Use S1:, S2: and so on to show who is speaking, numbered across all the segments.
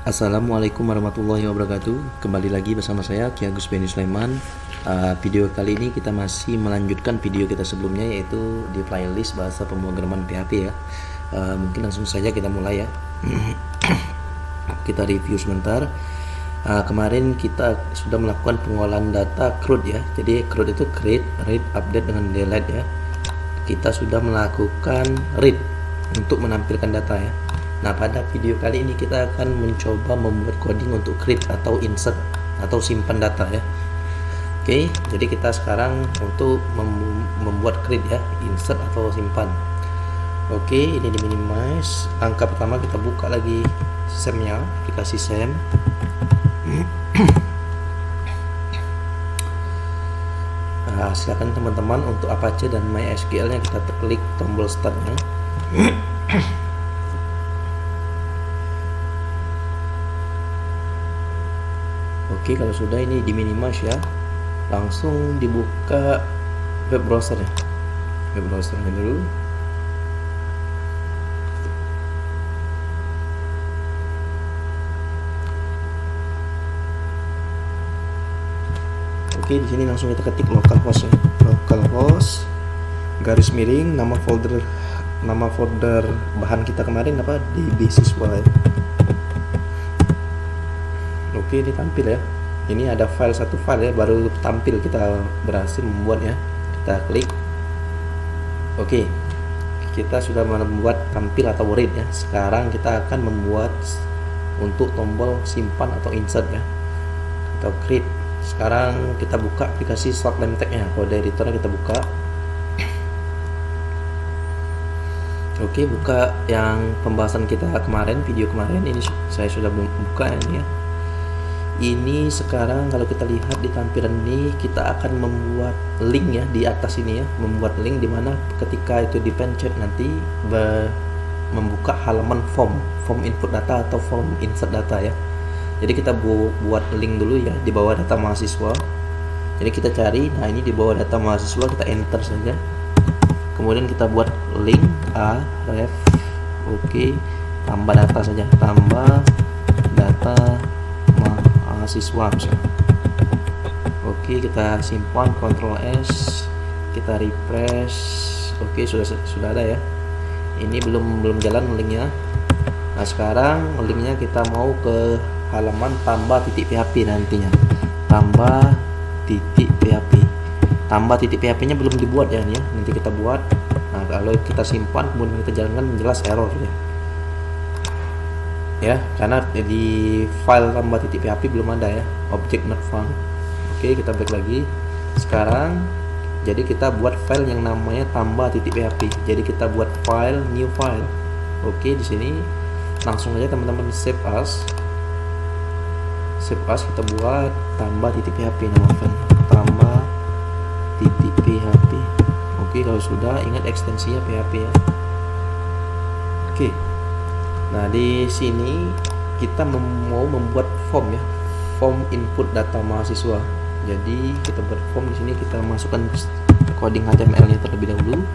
S1: Assalamualaikum warahmatullahi wabarakatuh. Kembali lagi bersama saya Ki Agus Beni Sulaiman. Video kali ini kita masih melanjutkan video kita sebelumnya, yaitu di playlist bahasa pemrograman PHP ya. Mungkin langsung saja kita mulai ya. Kita review sebentar. Kemarin kita sudah melakukan pengolahan data CRUD ya. Jadi CRUD itu create, read, update dengan delete ya. Kita sudah melakukan read untuk menampilkan data ya. Nah, pada video kali ini kita akan mencoba membuat coding untuk create atau insert atau simpan data ya. Oke, jadi kita sekarang untuk membuat create ya, insert atau simpan. Oke, ini di minimize. Langkah pertama kita buka lagi SAM-nya, aplikasi SAM. Nah, silakan teman-teman untuk Apache dan MySQL-nya kita klik tombol start-nya. Oke, kalau sudah ini di minimize ya, langsung dibuka web browser ya. Web browsernya dulu. Oke, di sini langsung kita ketik localhost ya. Localhost garis miring nama folder bahan kita kemarin apa, DB siswa ya. Oke, ini tampil ya. Ini ada satu file ya, baru tampil kita berhasil membuatnya. Kita klik. Oke, kita sudah membuat tampil atau read ya. Sekarang kita akan membuat untuk tombol simpan atau insert ya, atau create. Sekarang kita buka aplikasi Slackline tag-nya. Kode editornya kita buka. Oke, buka yang pembahasan kita kemarin, video kemarin. Ini saya sudah buka ini ya. Ini sekarang kalau kita lihat di tampilan ini, kita akan membuat link ya di atas ini ya, membuat link dimana ketika itu dipencet nanti membuka halaman form input data atau form insert data ya. Jadi kita buat link dulu ya di bawah data mahasiswa. Jadi kita cari, nah ini di bawah data mahasiswa, kita enter saja. Kemudian kita buat link ref, oke, tambah data saja, tambah data mahasiswa misalnya. Oke, kita simpan, Ctrl S, kita refresh. Oke, sudah ada ya. Ini belum jalan linknya. Nah, sekarang linknya kita mau ke halaman tambah titik PHP nantinya. Tambah titik PHP. Tambah titik PHP-nya belum dibuat ya ini ya. Nanti kita buat. Nah, kalau kita simpan kemudian kita jalankan, jelas error ya. Ya, karena di file tambah titik PHP belum ada ya, object not found. Oke, kita balik lagi. Sekarang jadi kita buat file yang namanya tambah titik PHP. Jadi kita buat file, new file. Oke, di sini langsung aja teman-teman save as. Kita buat tambah titik PHP, nama file tambah titik PHP. Oke, kalau sudah ingat ekstensinya PHP ya. Oke. Nah, di sini kita mau membuat form ya, form input data mahasiswa. Jadi kita buat form di sini, kita masukkan coding HTML-nya terlebih dahulu.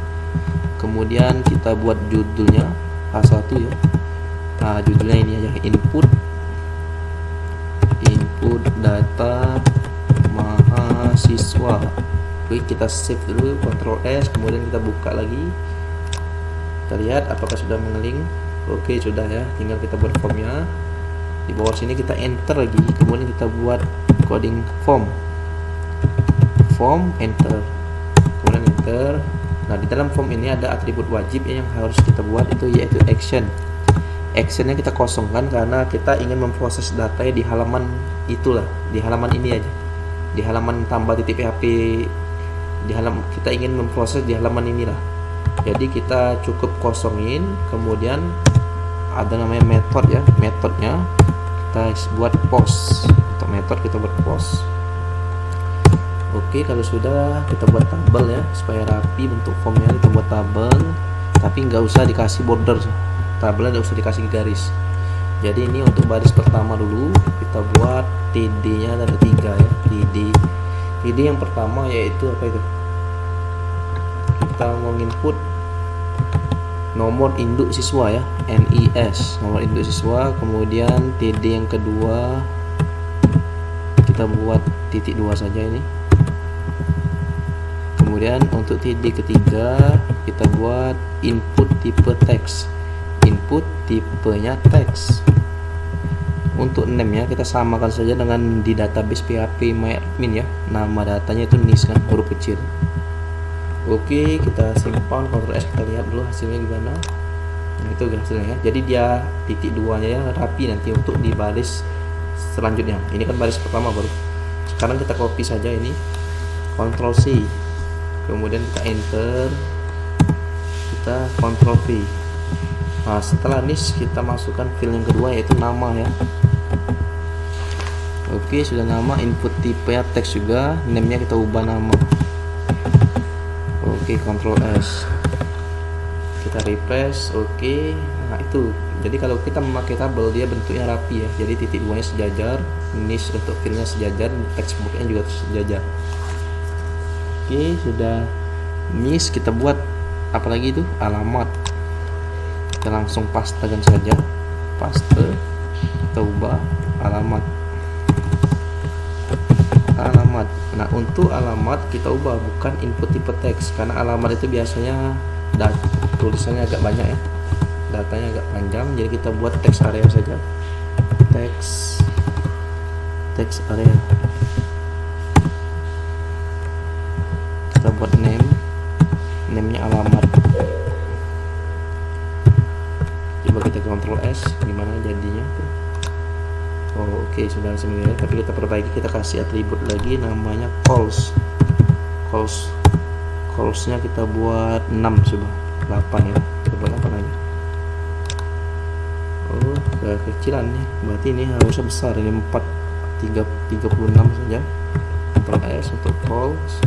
S1: Kemudian kita buat judulnya H1 ya. Nah, judulnya ini aja, input data mahasiswa. Oke, kita save dulu, Ctrl S, kemudian kita buka lagi. Kita lihat apakah sudah mengeling. Oke, sudah ya, tinggal kita buat formnya. Di bawah sini kita enter lagi, kemudian kita buat coding form, enter, kemudian enter. Nah, di dalam form ini ada atribut wajib yang harus kita buat, itu yaitu action. Actionnya kita kosongkan karena kita ingin memproses data di halaman itulah, di halaman ini aja, di halaman tambah titik PHP, di halaman kita ingin memproses di halaman inilah. Jadi kita cukup kosongin, kemudian ada namanya method ya, metodnya kita buat post. Untuk method kita buat post. Oke, kalau sudah kita buat tabel ya, supaya rapi bentuk formnya. Kita buat tabel, tapi nggak usah dikasih border, tabelnya nggak usah dikasih garis. Jadi ini untuk baris pertama dulu kita buat TD nya ada 3 ya, TD yang pertama yaitu apa itu, kita mau input nomor induk siswa ya, NIS, nomor induk siswa. Kemudian TD yang kedua kita buat titik 2 saja ini. Kemudian untuk TD ketiga kita buat input tipe teks, input tipenya teks. Untuk name nya kita samakan saja dengan di database PHP MyAdmin ya, nama datanya itu NIS kan, huruf kecil. Oke, kita simpan, Ctrl S, kita lihat dulu hasilnya gimana. Nah, itu hasilnya ya. Jadi dia titik 2 nya ya rapi nanti untuk di baris selanjutnya. Ini kan baris pertama baru. Sekarang kita copy saja ini, Ctrl C, kemudian kita enter, kita Ctrl V. Nah, setelah NIS kita masukkan field yang kedua yaitu nama ya. Oke, sudah nama, input tipe ya teks juga, name nya kita ubah nama. Oke, Ctrl S, kita refresh. Oke, nah itu jadi kalau kita memakai tabel dia bentuknya rapi ya, jadi titik 2 nya sejajar, NIS untuk fieldnya sejajar, textbooknya juga sejajar. Oke, sudah NIS, kita buat apa lagi itu, alamat. Kita langsung pastekan saja, paste, kita ubah alamat. Nah, untuk alamat kita ubah bukan input tipe teks, karena alamat itu biasanya tulisannya agak banyak ya, datanya agak panjang, jadi kita buat teks area saja, teks area. Kita buat name-nya alamat. Coba kita Ctrl S, gimana jadinya tuh. Oh, oke, sudah sebenarnya, tapi kita perbaiki, kita kasih atribut lagi namanya calls nya kita buat 6, coba 8 ya, coba 8 aja. Oh, kekecilan nih, berarti ini harusnya besar, ini 36 saja. Ctrl S untuk calls.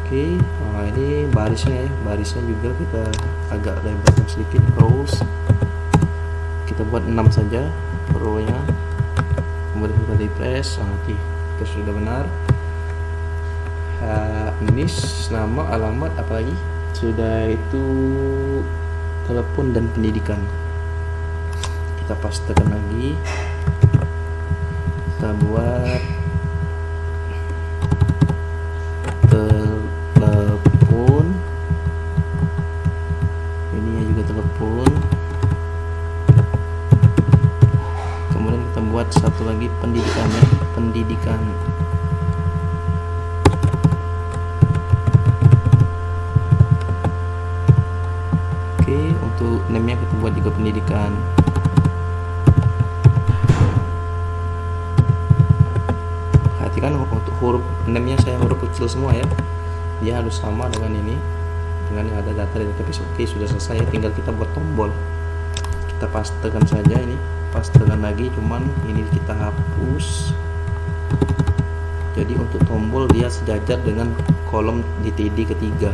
S1: Oke, nah ini barisnya ya, barisnya juga kita agak lebarkan sedikit, rows kita buat 6 saja row-nya, kemudian kita refresh. Nanti kita sudah benar. NIS, nama, alamat, apalagi sudah itu telepon dan pendidikan. Kita pastekan lagi, kita buat telepon, ini juga telepon. Kemudian kita buat satu lagi pendidikannya, pendidikan. Oke, untuk name-nya kita buat juga pendidikan. Perhatikan untuk huruf name-nya saya huruf kecil semua ya, dia harus sama dengan ini, dengan yang ada data di database. Oke, sudah selesai, tinggal kita buat tombol. Kita pastekan saja ini, pastekan lagi, cuman ini kita hapus. Jadi untuk tombol dia sejajar dengan kolom di TD ketiga.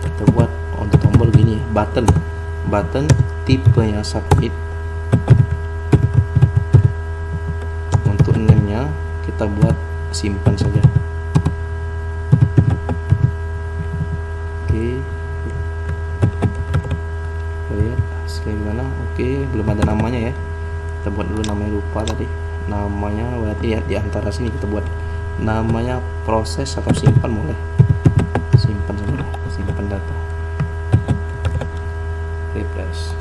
S1: Kita buat untuk tombol gini, button tipenya submit. Untuk name-nya kita buat simpan saja. Oke, lihat hasilnya gimana. Oke, belum ada namanya ya, kita buat dulu namanya, lupa tadi namanya. Berarti ya di antara sini kita buat namanya proses atau simpan, boleh simpan saja, simpan data, refresh.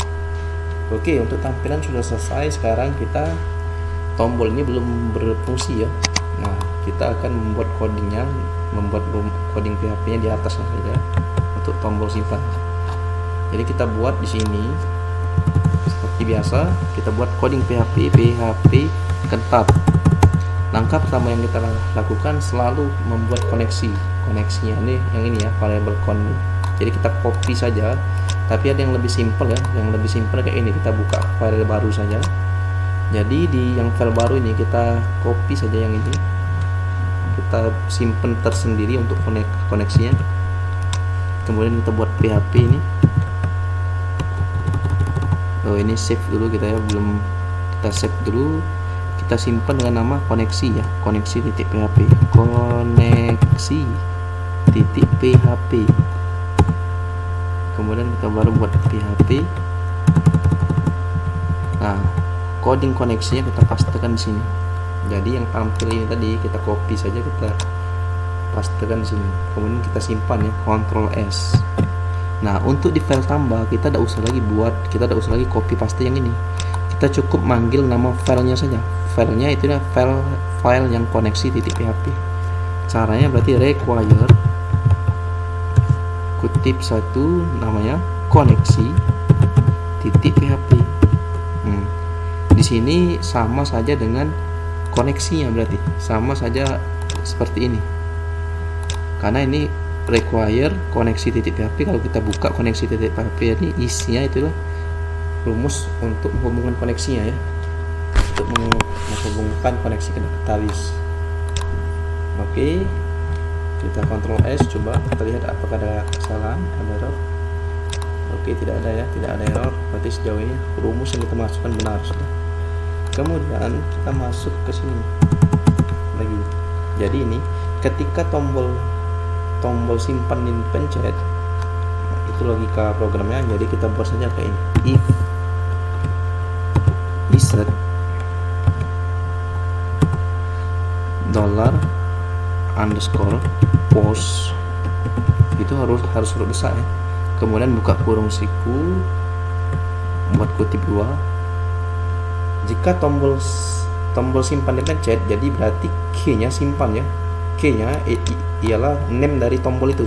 S1: Oke, untuk tampilan sudah selesai. Sekarang kita tombol ini belum berfungsi ya. Nah, kita akan membuat codingnya, membuat coding PHP nya di atas saja untuk tombol simpan. Jadi kita buat di sini seperti biasa, kita buat coding PHP ketat. Langkah pertama yang kita lakukan selalu membuat koneksinya ini, yang ini ya, variable con. Jadi kita copy saja, tapi ada yang lebih simple ya, yang lebih simple kayak ini, kita buka file baru saja. Jadi di yang file baru ini kita copy saja yang ini, kita simpan tersendiri untuk koneksinya. Kemudian kita buat PHP ini. Oh, ini save dulu kita ya, belum kita save dulu. kita simpan dengan nama koneksi ya, koneksi titik php, koneksi titik php. Kemudian kita baru buat php. Nah, coding koneksinya kita pastekan di sini. Jadi yang tampil ini tadi kita copy saja, kita pastekan di sini. Kemudian kita simpan ya, Ctrl S. Nah, untuk di file tambah kita tidak usah lagi copy paste yang ini. Kita cukup manggil nama filenya saja. Filenya itu adalah file yang koneksi titik php. Caranya berarti require kutip satu namanya koneksi titik php. Di sini sama saja dengan koneksinya, berarti sama saja seperti ini. Karena ini require koneksi titik php. Kalau kita buka koneksi titik php ini isinya itulah rumus untuk menghubungkan koneksinya ya, untuk menghubungkan koneksi ke database. Oke, kita Ctrl S, coba kita lihat apakah ada kesalahan, ada error. Oke, tidak ada ya, tidak ada error. Berarti sejauh ini rumus yang kita masukkan benar sudah. Kemudian kita masuk ke sini lagi. Jadi ini ketika tombol simpan ini pencet, itu logika programnya. Jadi kita buat saja kayak ini, if reset $_post, itu harus huruf besar ya. Kemudian buka kurung siku, buat kutip 2. Jika tombol simpan dipencet, jadi berarti key-nya simpan ya. Key-nya ialah name dari tombol itu.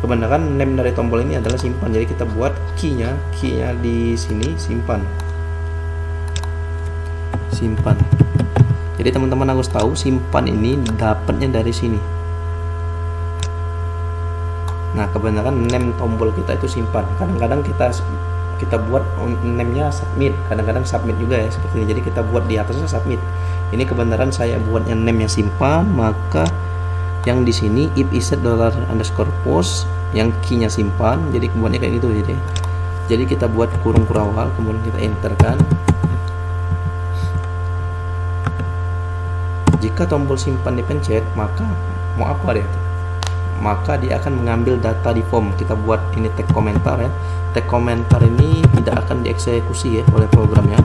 S1: Kebenaran name dari tombol ini adalah simpan. Jadi kita buat key-nya di sini simpan. Jadi teman-teman harus tahu simpan ini dapatnya dari sini. Nah, kebenaran name tombol kita itu simpan. Kadang-kadang kita buat name-nya submit, kadang-kadang submit juga ya seperti ini. Jadi kita buat di atasnya submit. Ini kebenaran saya buatnya name-nya simpan, maka yang di sini if reset $_post, yang key-nya simpan. Jadi buatnya kayak gitu. Jadi kita buat kurung kurawal, kemudian kita enterkan. Jika tombol simpan dipencet, maka mau apa deh? Maka dia akan mengambil data di form. Kita buat ini tag komentar ya. Tag komentar ini tidak akan dieksekusi ya oleh programnya.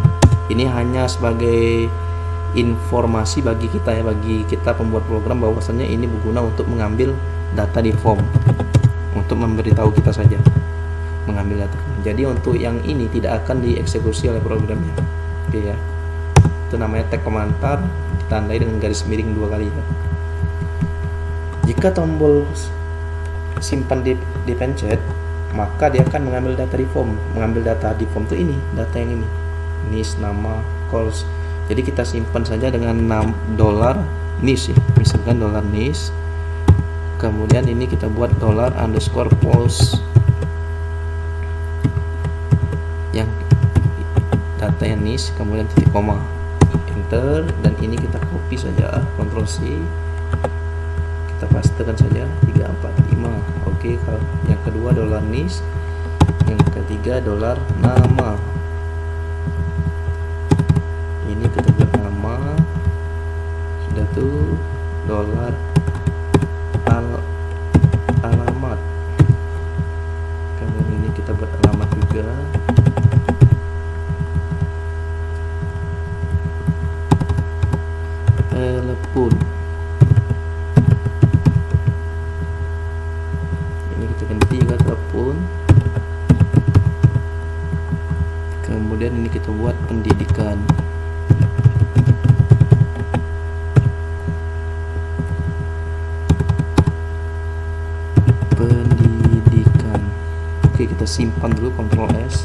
S1: Ini hanya sebagai informasi bagi kita ya, bagi kita pembuat program, bahwasanya ini berguna untuk mengambil data di form, untuk memberitahu kita saja mengambil data. Jadi untuk yang ini tidak akan dieksekusi oleh programnya. Oke ya. Itu namanya tag komentar, ditandai dengan garis miring 2 kali ya. Jika tombol simpan dipencet, maka dia akan mengambil data di form. Mengambil data di form itu ini, data yang ini. Nis, nama, calls. Jadi kita simpan saja dengan $nis ya. Misalkan $nis. Kemudian ini kita buat $_post. Yang datanya nis, kemudian titik koma. Enter, dan ini kita copy saja, Ctrl C. Kita pastekan saja 3, 4, 5. Oke, kalau yang kedua $nis, yang ketiga $nama. Ini kita buat nama, sudah tuh $alamat. Kemudian ini kita buat alamat juga. Telepon. Ini kita ganti ke telepon. Kemudian ini kita buat pendidikan. Oke, kita simpan dulu, Ctrl S.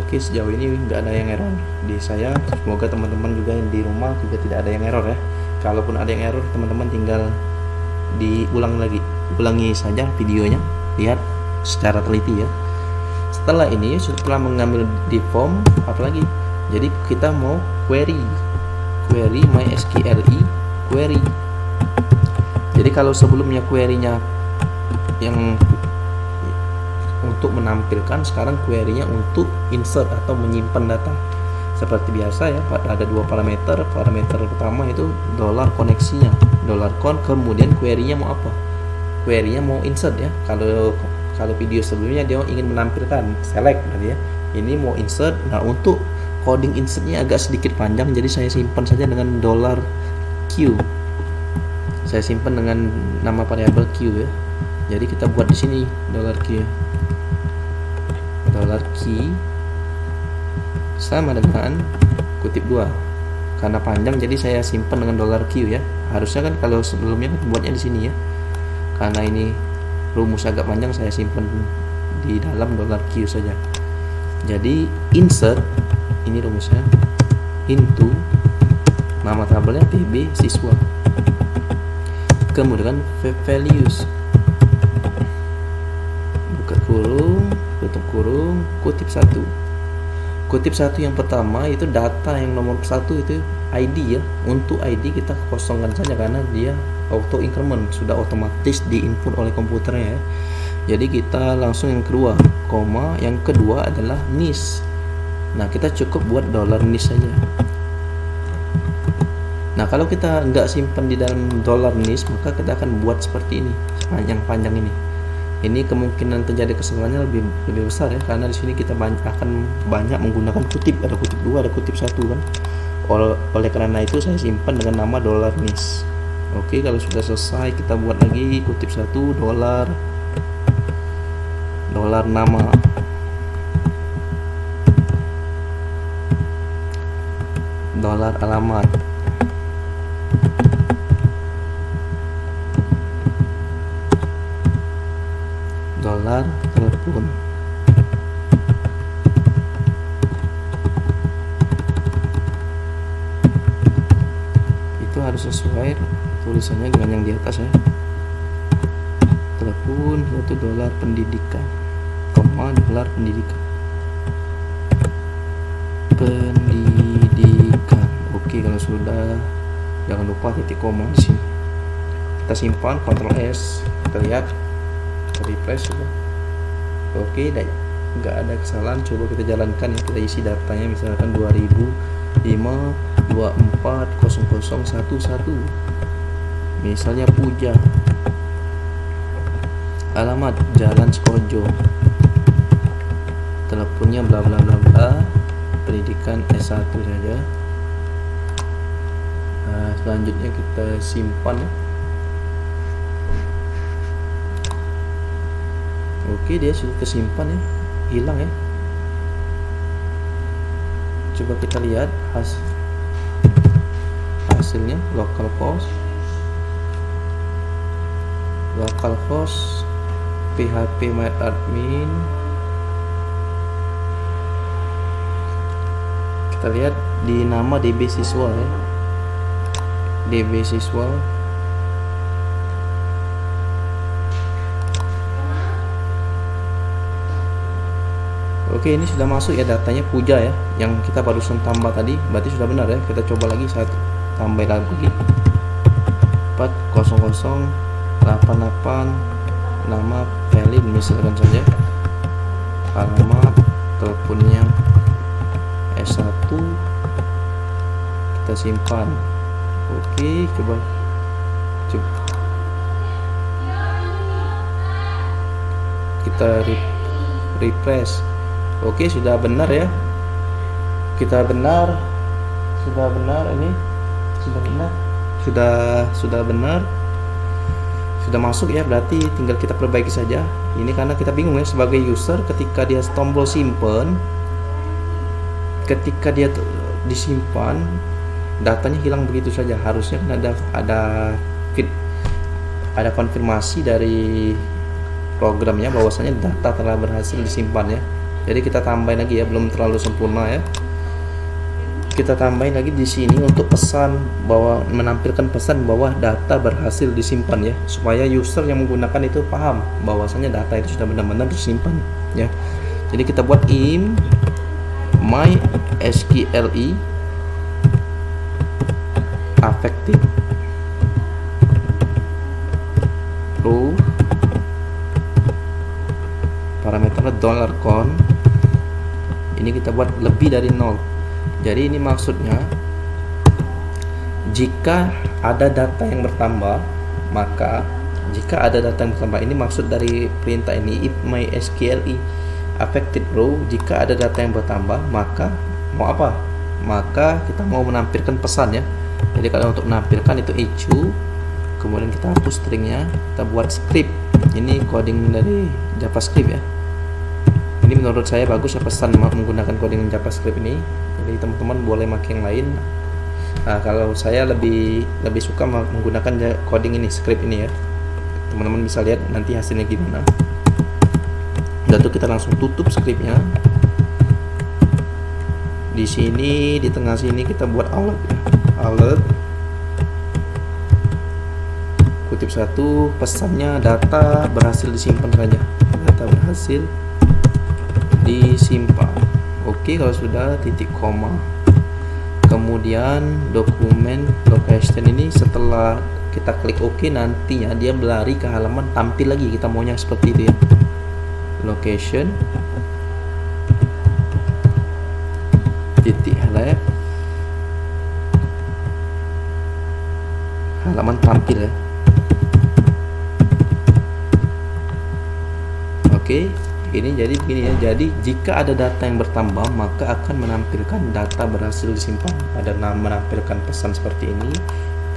S1: Oke, sejauh ini nggak ada yang error di saya. Semoga teman-teman juga yang di rumah juga tidak ada yang error ya. Kalaupun ada yang error, teman-teman tinggal ulangi saja videonya, lihat secara teliti ya. Setelah ini, setelah mengambil di form, apalagi? Jadi kita mau query MySQL query. Jadi kalau sebelumnya query-nya yang untuk menampilkan sekarang query-nya untuk insert atau menyimpan data. Seperti biasa ya, ada dua parameter. Parameter pertama itu dolar koneksinya, dollar con, kemudian query-nya mau apa? Query-nya mau insert ya. Kalau video sebelumnya dia ingin menampilkan select berarti ya. Ini mau insert. Nah, untuk coding insertnya agak sedikit panjang, jadi saya simpan saja dengan dollar $q. Saya simpan dengan nama variabel q ya. Jadi kita buat di sini dollar $q. Dollar $q sama dengan kutip 2. Karena panjang jadi saya simpan dengan dollar $q ya. Harusnya kan kalau sebelumnya buatnya di sini ya. Karena ini rumus agak panjang, saya simpan di dalam dollar $q saja. Jadi insert ini rumusnya into nama tabelnya tb siswa, kemudian values, buka kurung, tutup kurung, kutip 1. Kutip 1 yang pertama itu data yang nomor 1 itu ID ya. Untuk ID kita kosongkan saja karena dia auto increment, sudah otomatis diinput oleh komputernya ya. Jadi kita langsung yang kedua, koma, yang kedua adalah nis. Nah, kita cukup buat dollar nis saja. Nah, kalau kita nggak simpan di dalam dollar nis, maka kita akan buat seperti ini, panjang ini. Ini kemungkinan terjadi kesalahannya lebih besar ya, karena di sini kita akan banyak menggunakan kutip, ada kutip 2, ada kutip 1 kan. Oleh karena itu saya simpan dengan nama dollar nis. Oke, kalau sudah selesai kita buat lagi kutip 1 dollar nama, dollar alamat, dolar telepon. Itu harus sesuai tulisannya dengan yang di atas ya. Telepon itu dolar pendidikan, koma dolar pendidikan. Oke, kalau sudah jangan lupa titik koma di sini. Kita simpan, Ctrl S, kita lihat, kita refresh coba. Oke, nggak ada kesalahan. Coba kita jalankan ya, kita isi datanya misalkan 2005240011, misalnya Puja, alamat Jalan Sekojo, teleponnya bla bla bla bla, pendidikan S1 saja. Nah, selanjutnya kita simpan ya. Oke, dia sudah tersimpan ya, hilang ya. Coba kita lihat hasilnya, localhost php-myadmin. Kita lihat di nama db siswa ya, db siswa. Oke, ini sudah masuk ya datanya Puja ya, yang kita barusan tambah tadi, berarti sudah benar ya. Kita coba lagi, saya tambah lagi 40088, nama Pelin misalkan saja, alamat, teleponnya S1, kita simpan. Oke, coba kita refresh. Oke, sudah benar ya. Sudah benar ini. Sudah benar. Sudah masuk ya, berarti tinggal kita perbaiki saja. Ini karena kita bingung ya sebagai user, ketika dia tombol simpan, ketika dia disimpan, datanya hilang begitu saja. Harusnya kan ada konfirmasi dari programnya bahwasanya data telah berhasil disimpan ya. Jadi kita tambahin lagi ya, belum terlalu sempurna ya. Kita tambahin lagi di sini untuk pesan, bahwa menampilkan pesan bahwa data berhasil disimpan ya, supaya user yang menggunakan itu paham bahwasanya data itu sudah benar-benar disimpan ya. Jadi kita buat im mysqli affected row parameter karena $con ini kita buat lebih dari 0. Jadi ini maksudnya jika ada data yang bertambah, maka jika ada data yang bertambah, ini maksud dari perintah ini, if mysql affected row, jika ada data yang bertambah, maka mau apa? Maka kita mau menampilkan pesan ya. Jadi kalau untuk menampilkan itu echo, kemudian kita hapus stringnya, kita buat script. Ini coding dari JavaScript ya. Ini menurut saya bagus ya, pesan menggunakan coding JavaScript ini. Jadi teman-teman boleh pakai yang lain. Nah, kalau saya lebih suka menggunakan coding ini, script ini ya. Teman-teman bisa lihat nanti hasilnya gimana. Dan tuh kita langsung tutup scriptnya. Di sini di tengah sini kita buat alert ya. Alert kutip 1, pesannya data berhasil disimpan saja. Data berhasil disimpan. Oke, kalau sudah titik koma. Kemudian dokumen location ini setelah kita klik OK, nantinya dia berlari ke halaman tampil lagi. Kita maunya seperti itu ya. Location titik lab halaman tampil ya. Oke, ini jadi begini ya. Jadi jika ada data yang bertambah, maka akan menampilkan data berhasil disimpan. Ada menampilkan pesan seperti ini.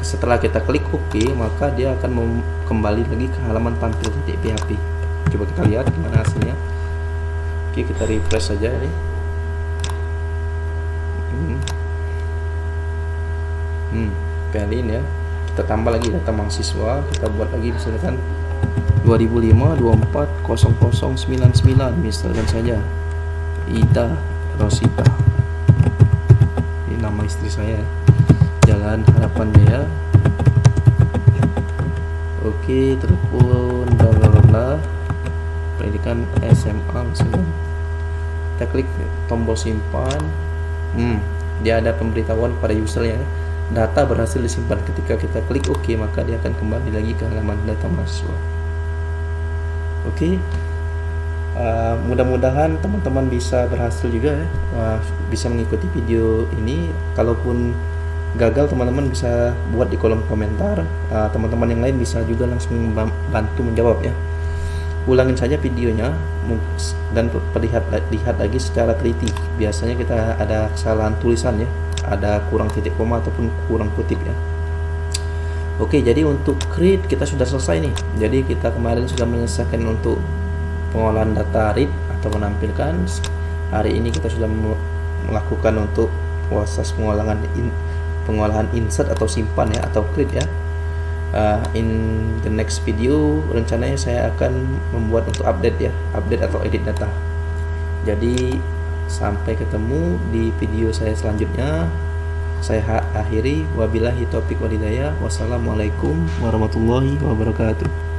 S1: Setelah kita klik OK, maka dia akan kembali lagi ke halaman tampil titik PHP. Coba kita lihat gimana hasilnya. Oke, kita refresh saja ini. Valin ya. Kita tambah lagi data mahasiswa. Kita buat lagi misalkan 2005-24-0099 misalkan saja. Ida Rosita. Ini nama istri saya. Jalan Harapan Jaya. Oke, telepon bla pendidikan SMA misalkan. Kita klik tombol simpan. Dia ada pemberitahuan pada user ya. Data berhasil disimpan. Ketika kita klik OK, maka dia akan kembali lagi ke halaman data mahasiswa. Oke. Mudah-mudahan teman-teman bisa berhasil juga ya. Bisa mengikuti video ini. Kalaupun gagal, teman-teman bisa buat di kolom komentar. Teman-teman yang lain bisa juga langsung bantu menjawab ya. Ulangin saja videonya dan lihat lagi secara teliti. Biasanya kita ada kesalahan tulisan ya, ada kurang titik koma ataupun kurang kutip ya. Oke, jadi untuk create kita sudah selesai nih. Jadi kita kemarin sudah menyelesaikan untuk pengolahan data read atau menampilkan. Hari ini kita sudah melakukan untuk proses pengolahan insert atau simpan ya, atau create ya. In the next video rencananya saya akan membuat untuk update atau edit data. Jadi sampai ketemu di video saya selanjutnya. Saya akhiri, wabillahi taufiq wal hidayah. Wassalamualaikum warahmatullahi wabarakatuh.